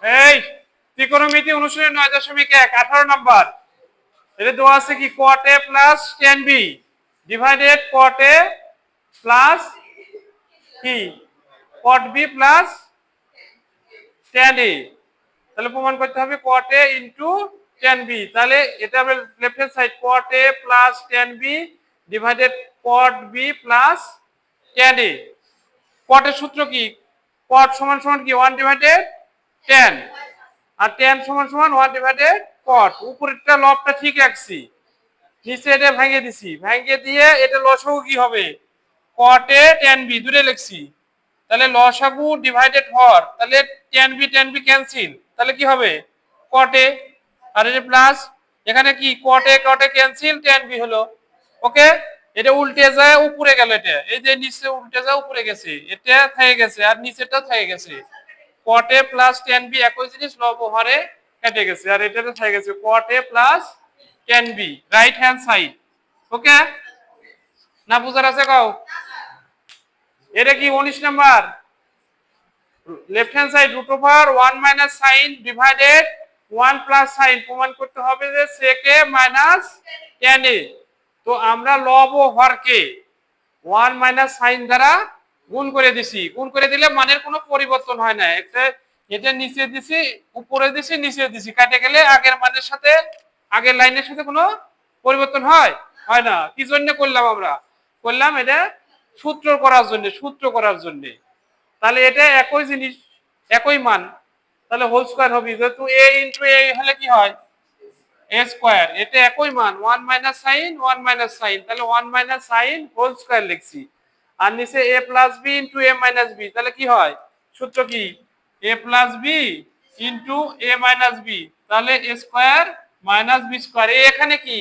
এই ত্রিকোণমিতি অনুশীলনী 9.1 18 নম্বর। এটা দেওয়া আছে কি cot a plus tan b divided cot a plus কি cot b plus tan a। তাহলে প্রমাণ করতে হবে cot a into tan b। তাহলে এটা হবে left hand side cot a plus tan b divided cot b plus tan a। cot এর সূত্র কি cot সমান সমান কি 1 ডিভাইডেড tan আর tan সমান সমান 1 ডিভাইডেড cot। উপরেরটা লবটা ঠিক রাখছি, নিচে এটা ভেঙে দিছি, ভেঙে দিয়ে এটা লসাগু কি হবে cot a tan b দুটো লিখছি। তাহলে লসাগু ডিভাইডেড হর, তাহলে tan b ক্যান্সেল, তাহলে কি হবে cot a আর এটা প্লাস এখানে কি cot a cancel tan b হলো। ওকে, এটা উল্টে যায় উপরে গেল, এটা এই যে নিচে উল্টে যায় উপরে গেছে, এটা থেকে গেছে আর নিচেটা থেকে গেছে। cot a plus tan b একই জিনিস লব হরে কেটে গেছে আর এটাতে থেকে গেছে cot a plus tan b right hand side. Okay না বুঝার আছে কাও? এটা কি 19 number left hand side root over 1 minus sine divided 1 plus sine প্রমাণ করতে হবে যে sec a minus tan a। তো আমরা লব ও হরকে 1 মাইনাস সাইন দ্বারা গুণ করে দিছি, গুণ করে দিলে মানের কোনো পরিবর্তন হয় না। এটা নিচে দিছি উপরে দিছি নিচে দিছি, কাটে গেলে আগের মানের সাথে আগের লাইনের সাথে কোনো পরিবর্তন হয় হয় না। কি জন্য করলাম আমরা করলাম এটা সূত্র করার জন্য, সূত্র করার জন্য। তাহলে এটা একই জিনিস একই মান, তাহলে হোল স্কয়ার হবে, যেহেতু a ইনটু a হলে কি হয় a স্কয়ার, এটা একই মান 1 মাইনাস সাইন 1 মাইনাস সাইন, তাহলে 1 মাইনাস সাইন হোল স্কয়ার লিখছি। আর নিচে a plus b into a minus b, তাহলে কি হয় সূত্র কি a plus b into a minus b, তাহলে a square minus b square. এখানে কি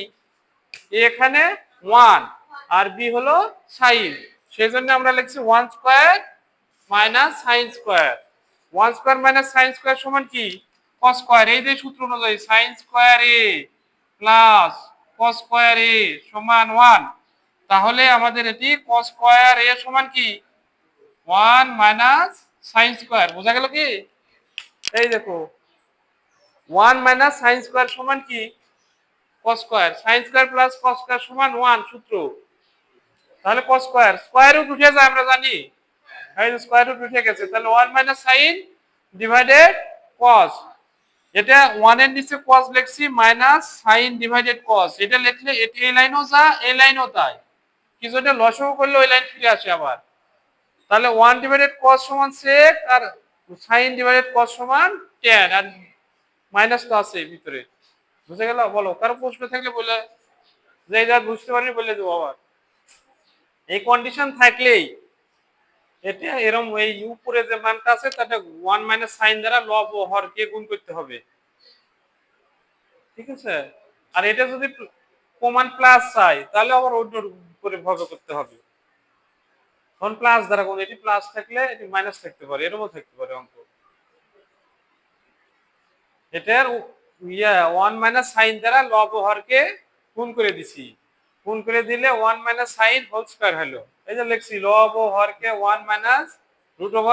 এখানে 1 আর b হলো সাইন, সেজন্য আমরা লিখছি 1 square minus sine square. 1 square minus sine square সমান কি cos স্কয়ার। এই যে সূত্র অনুযায়ী sine square a plus cos square a সমান 1, তাহলে আমাদের এটি cos স্কয়ার a সমান কি 1 মাইনাস সাইন স্কয়ার। বোঝা গেল কি? এই দেখো 1 মাইনাস সাইন স্কয়ার সমান কি cos square, sine square plus cos square সমান 1 সূত্র। তাহলে cos স্কয়ার স্কয়ার রুট উঠে যায় আমরা জানি, এই স্কয়ার রুট উঠে গেছে, তাহলে 1 মাইনাস সাইন ডিভাইডেড cos। এটা 1 এর নিচে cos লিখছি মাইনাস সাইন ডিভাইডেড cos, এটা লিখলে এটা এই লাইনও যা এই লাইনও তাই, কি জন্য লসাগু করলে ওই লাইন ফিরে আসে আবার। তাহলে 1 ডিভাইডেড cos সমান sec আর সাইন ডিভাইডেড cos সমান tan, আর মাইনাস তো আছে ভিতরে। বুঝে গেল? বলো কারো প্রশ্ন থাকলে বলে, যে যা বুঝতে পারিনি বলে দেবো আবার। এই কন্ডিশন থাকলেই এটা এরকম এই উপরে যে মানটা আছে তাটা 1 মাইনাস সাইন দ্বারা লব ও হরকে গুণ করতে হবে, ঠিক আছে? আর এটা যদি প্রমাণ প্লাস চাই তাহলে আবার অন্যর উপরে ভাগ করতে হবে। তখন প্লাস দ্বারা গুণ, এটি প্লাস থাকলে এটি মাইনাস থাকতে পারে, এরকমও থাকতে পারে অঙ্ক। এটার 1 মাইনাস সাইন দ্বারা লব ও হরকে গুণ করে দিছি, গুণ করে দিলে 1 মাইনাস সাইন হোল স্কয়ার হলো। এই যে লিখছি লব ও হরকে 1 মাইনাস রুট ওভার